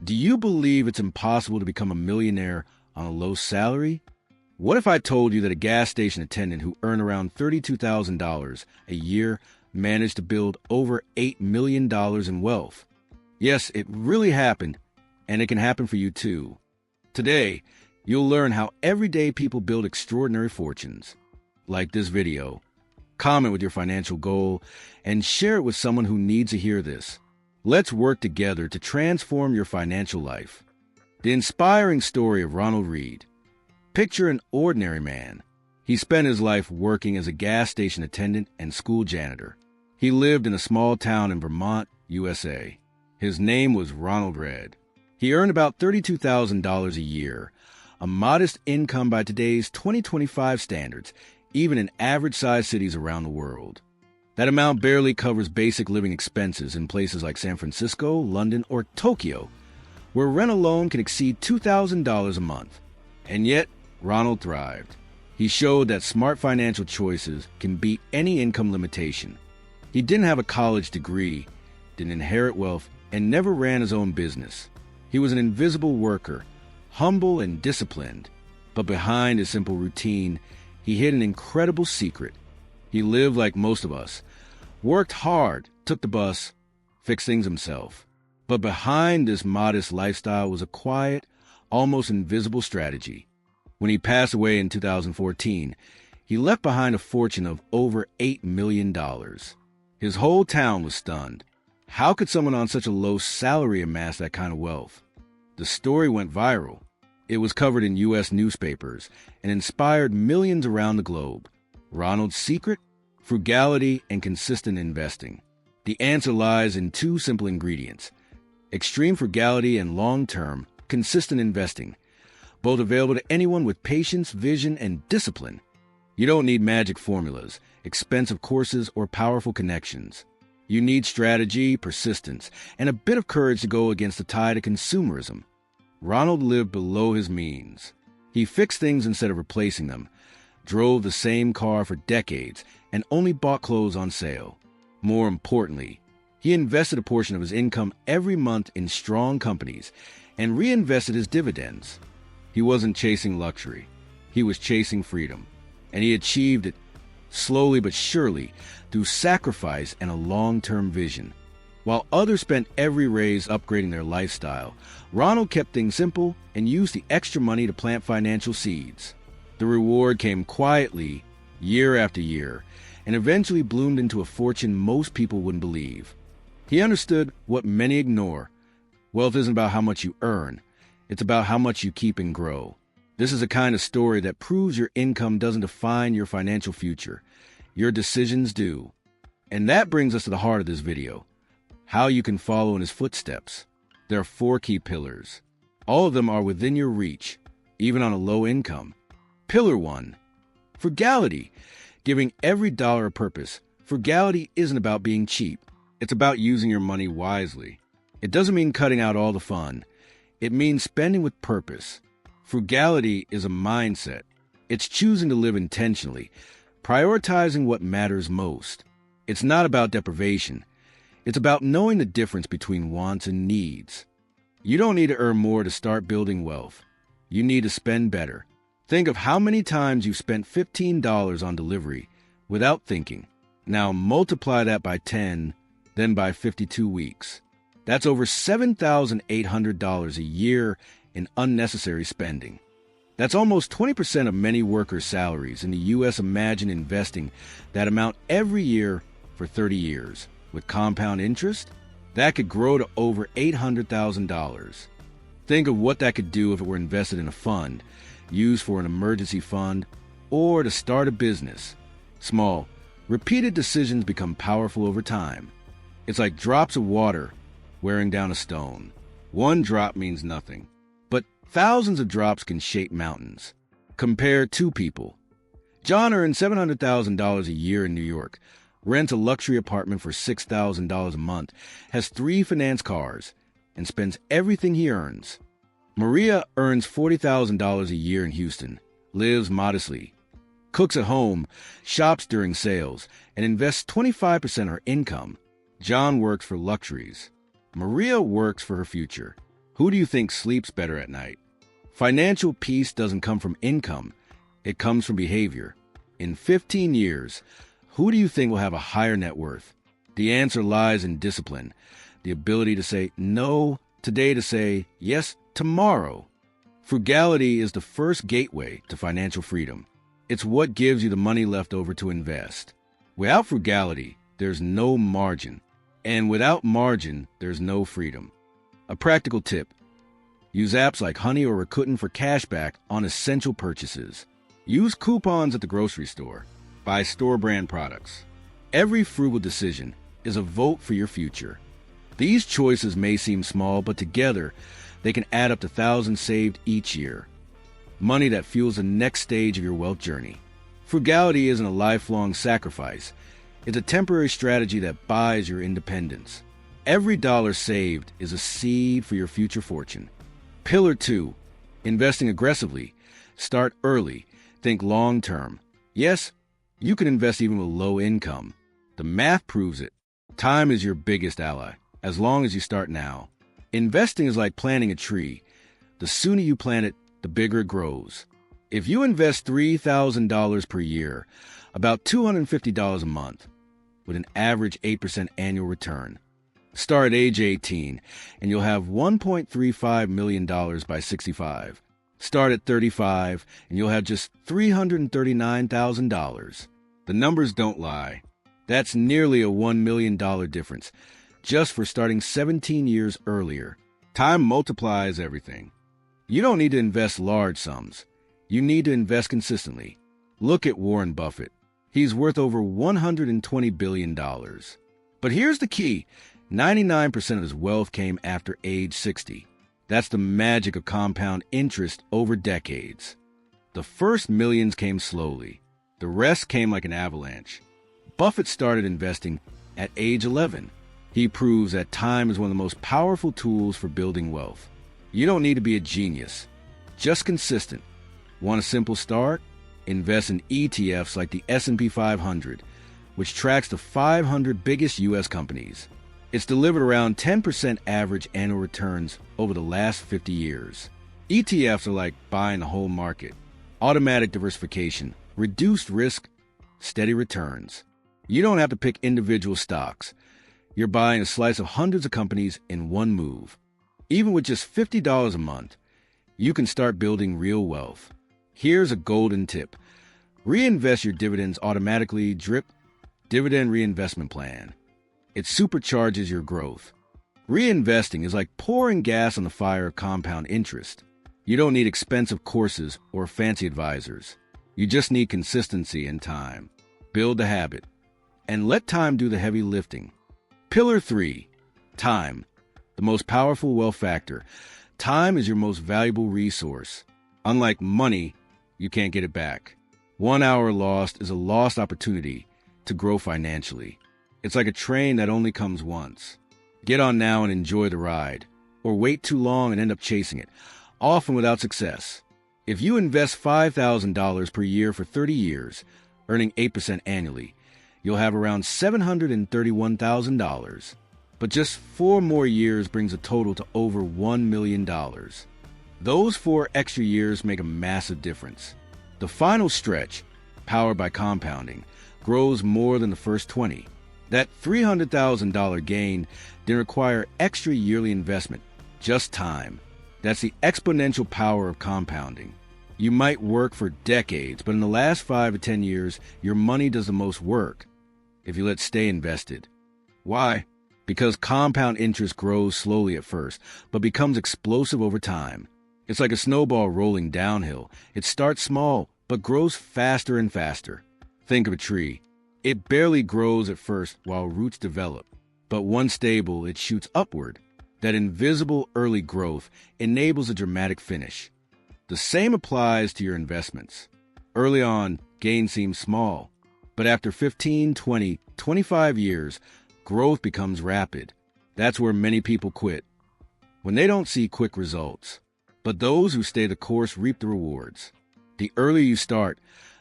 Do you believe it's impossible to become a millionaire on a low salary? What if I told you that a gas station attendant who earned around $32,000 a year managed to build over $8 million in wealth? Yes, it really happened, and it can happen for you too. Today, you'll learn how everyday people build extraordinary fortunes. Like this video, comment with your financial goal, and share it with someone who needs to hear this. Let's work together to transform your financial life. The inspiring story of Ronald Read. Picture an ordinary man. He spent his life working as a gas station attendant and school janitor. He lived in a small town in Vermont, USA. His name was Ronald Read. He earned about $32,000 a year, a modest income by today's 2025 standards, even in average-sized cities around the world. That amount barely covers basic living expenses in places like San Francisco, London, or Tokyo, where rent alone can exceed $2,000 a month. And yet, Ronald thrived. He showed that smart financial choices can beat any income limitation. He didn't have a college degree, didn't inherit wealth, and never ran his own business. He was an invisible worker, humble and disciplined. But behind his simple routine, he hid an incredible secret. He lived like most of us, worked hard, took the bus, fixed things himself. But behind this modest lifestyle was a quiet, almost invisible strategy. When he passed away in 2014, he left behind a fortune of over $8 million. His whole town was stunned. How could someone on such a low salary amass that kind of wealth? The story went viral. It was covered in U.S. newspapers and inspired millions around the globe. Ronald's secret? Frugality and consistent investing. The answer lies in two simple ingredients: extreme frugality and long-term, consistent investing, both available to anyone with patience, vision, and discipline. You don't need magic formulas, expensive courses, or powerful connections. You need strategy, persistence, and a bit of courage to go against the tide of consumerism. Ronald lived below his means. He fixed things instead of replacing them, drove the same car for decades, and only bought clothes on sale. More importantly, he invested a portion of his income every month in strong companies and reinvested his dividends. He wasn't chasing luxury. He was chasing freedom. And he achieved it slowly but surely through sacrifice and a long-term vision. While others spent every raise upgrading their lifestyle, Ronald kept things simple and used the extra money to plant financial seeds. The reward came quietly, year after year, and eventually bloomed into a fortune most people wouldn't believe. He understood what many ignore. Wealth isn't about how much you earn. It's about how much you keep and grow. This is a kind of story that proves your income doesn't define your financial future. Your decisions do. And that brings us to the heart of this video: how you can follow in his footsteps. There are 4 key pillars. All of them are within your reach, even on a low income. Pillar 1, frugality, giving every dollar a purpose. Frugality isn't about being cheap. It's about using your money wisely. It doesn't mean cutting out all the fun. It means spending with purpose. Frugality is a mindset. It's choosing to live intentionally, prioritizing what matters most. It's not about deprivation. It's about knowing the difference between wants and needs. You don't need to earn more to start building wealth. You need to spend better. Think of how many times you've spent $15 on delivery without thinking. Now multiply that by 10, then by 52 weeks. That's over $7,800 a year in unnecessary spending. That's almost 20% of many workers' salaries in the U.S. Imagine investing that amount every year for 30 years. With compound interest, that could grow to over $800,000. Think of what that could do if it were invested in a fund, used for an emergency fund, or to start a business. Small, repeated decisions become powerful over time. It's like drops of water wearing down a stone. One drop means nothing, but thousands of drops can shape mountains. Compare 2 people. John earns $700,000 a year in New York, rents a luxury apartment for $6,000 a month, has 3 finance cars, and spends everything he earns. Maria earns $40,000 a year in Houston, lives modestly, cooks at home, shops during sales, and invests 25% of her income. John works for luxuries. Maria works for her future. Who do you think sleeps better at night? Financial peace doesn't come from income. It comes from behavior. In 15 years, who do you think will have a higher net worth? The answer lies in discipline, the ability to say no today, to say yes tomorrow. Frugality is the first gateway to financial freedom. It's what gives you the money left over to invest. Without frugality, there's no margin. And without margin, there's no freedom. A practical tip: use apps like Honey or Rakuten for cashback on essential purchases. Use coupons at the grocery store. Buy store-brand products. Every frugal decision is a vote for your future. These choices may seem small, but together, they can add up to thousands saved each year. Money that fuels the next stage of your wealth journey. Frugality isn't a lifelong sacrifice. It's a temporary strategy that buys your independence. Every dollar saved is a seed for your future fortune. Pillar 2, investing aggressively. Start early. Think long-term. Yes, you can invest even with low income. The math proves it. Time is your biggest ally, as long as you start now. Investing is like planting a tree. The sooner you plant it, the bigger it grows. If you invest $3,000 per year, about $250 a month, with an average 8% annual return. Start at age 18, and you'll have $1.35 million by 65. Start at 35, and you'll have just $339,000. The numbers don't lie. That's nearly a $1 million difference, just for starting 17 years earlier. Time multiplies everything. You don't need to invest large sums. You need to invest consistently. Look at Warren Buffett. He's worth over $120 billion. But here's the key. 99% of his wealth came after age 60. That's the magic of compound interest over decades. The first millions came slowly. The rest came like an avalanche. Buffett started investing at age 11. He proves that time is one of the most powerful tools for building wealth. You don't need to be a genius, just consistent. Want a simple start? Invest in ETFs like the S&P 500, which tracks the 500 biggest U.S. companies. It's delivered around 10% average annual returns over the last 50 years. ETFs are like buying the whole market. Automatic diversification, reduced risk, steady returns. You don't have to pick individual stocks. You're buying a slice of hundreds of companies in one move. Even with just $50 a month, you can start building real wealth. Here's a golden tip. Reinvest your dividends automatically. DRIP, Dividend Reinvestment Plan. It supercharges your growth. Reinvesting is like pouring gas on the fire of compound interest. You don't need expensive courses or fancy advisors. You just need consistency and time. Build the habit. And let time do the heavy lifting. Pillar 3, time. The most powerful wealth factor. Time is your most valuable resource. Unlike money, you can't get it back. 1 hour lost is a lost opportunity to grow financially. It's like a train that only comes once. Get on now and enjoy the ride, or wait too long and end up chasing it, often without success. If you invest $5,000 per year for 30 years, earning 8% annually, you'll have around $731,000. But just 4 more years brings a total to over $1 million. Those 4 extra years make a massive difference. The final stretch, powered by compounding, grows more than the first 20. That $300,000 gain didn't require extra yearly investment, just time. That's the exponential power of compounding. You might work for decades, but in the last 5 to 10 years, your money does the most work if you let it stay invested. Why? Because compound interest grows slowly at first, but becomes explosive over time. It's like a snowball rolling downhill. It starts small, but grows faster and faster. Think of a tree. It barely grows at first while roots develop, but once stable, it shoots upward. That invisible early growth enables a dramatic finish. The same applies to your investments. Early on, gains seem small, but after 15, 20, 25 years, growth becomes rapid. That's where many people quit, when they don't see quick results. But those who stay the course reap the rewards. The earlier you start,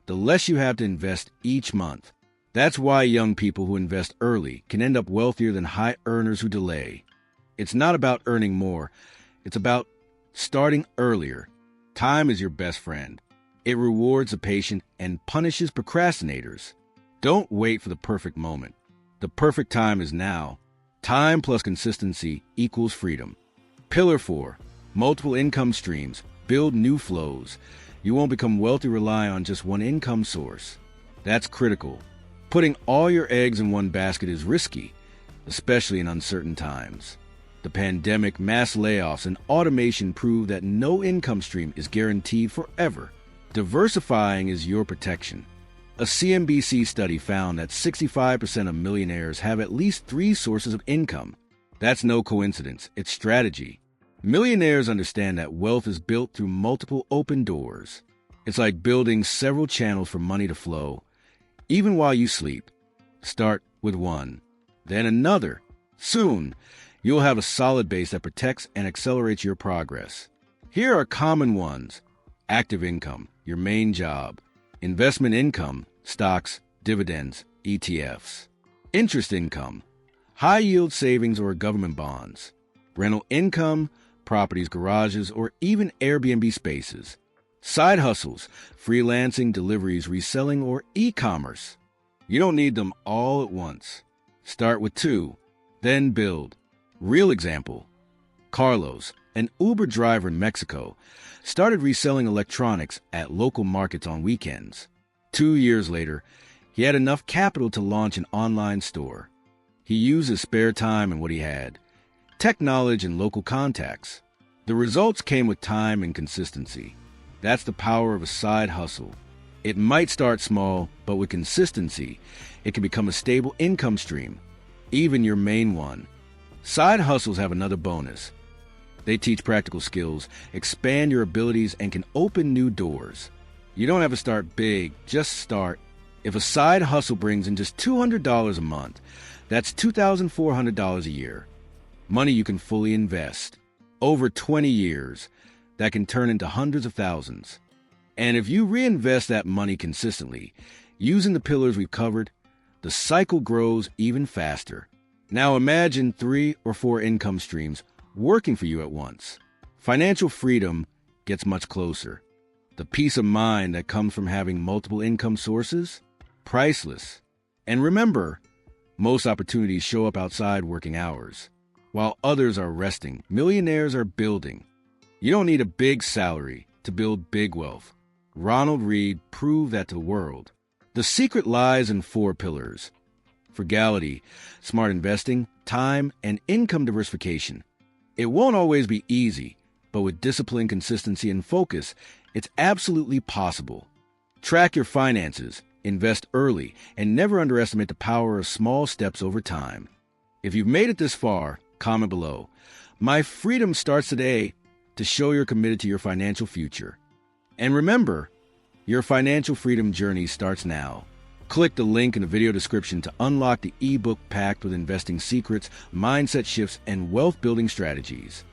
the less you have to invest each month. That's why young people who invest early can end up wealthier than high earners who delay. It's not about earning more. It's about starting earlier. Time is your best friend. It rewards the patient and punishes procrastinators. Don't wait for the perfect moment. The perfect time is now. Time plus consistency equals freedom. Pillar 4. Multiple income streams. Build new flows. You won't become wealthy relying on just one income source. That's critical. Putting all your eggs in one basket is risky, especially in uncertain times. The pandemic, mass layoffs, and automation prove that no income stream is guaranteed forever. Diversifying is your protection. A CNBC study found that 65% of millionaires have at least 3 sources of income. That's no coincidence, it's strategy. Millionaires understand that wealth is built through multiple open doors. It's like building several channels for money to flow. Even while you sleep, start with one, then another. Soon, you'll have a solid base that protects and accelerates your progress. Here are common ones. Active income, your main job. Investment income, stocks, dividends, ETFs. Interest income, high-yield savings or government bonds. Rental income, properties, garages, or even Airbnb spaces. Side hustles, freelancing, deliveries, reselling, or e-commerce. You don't need them all at once. Start with 2, then build. Real example. Carlos, an Uber driver in Mexico, started reselling electronics at local markets on weekends. 2 years later, he had enough capital to launch an online store. He used his spare time and what he had, tech knowledge and local contacts. The results came with time and consistency. That's the power of a side hustle. It might start small, but with consistency, it can become a stable income stream, even your main one. Side hustles have another bonus. They teach practical skills, expand your abilities, and can open new doors. You don't have to start big, just start. If a side hustle brings in just $200 a month, that's $2,400 a year. Money you can fully invest. Over 20 years, that can turn into hundreds of thousands. And if you reinvest that money consistently, using the pillars we've covered, the cycle grows even faster. Now imagine 3 or 4 income streams working for you at once. Financial freedom gets much closer. The peace of mind that comes from having multiple income sources, priceless. And remember, most opportunities show up outside working hours. While others are resting, millionaires are building. You don't need a big salary to build big wealth. Ronald Reed proved that to the world. The secret lies in 4 pillars: frugality, smart investing, time, and income diversification. It won't always be easy, but with discipline, consistency, and focus, it's absolutely possible. Track your finances, invest early, and never underestimate the power of small steps over time. If you've made it this far, comment below. My freedom starts today, to show you're committed to your financial future. And remember, your financial freedom journey starts now. Click the link in the video description to unlock the ebook packed with investing secrets, mindset shifts, and wealth building strategies.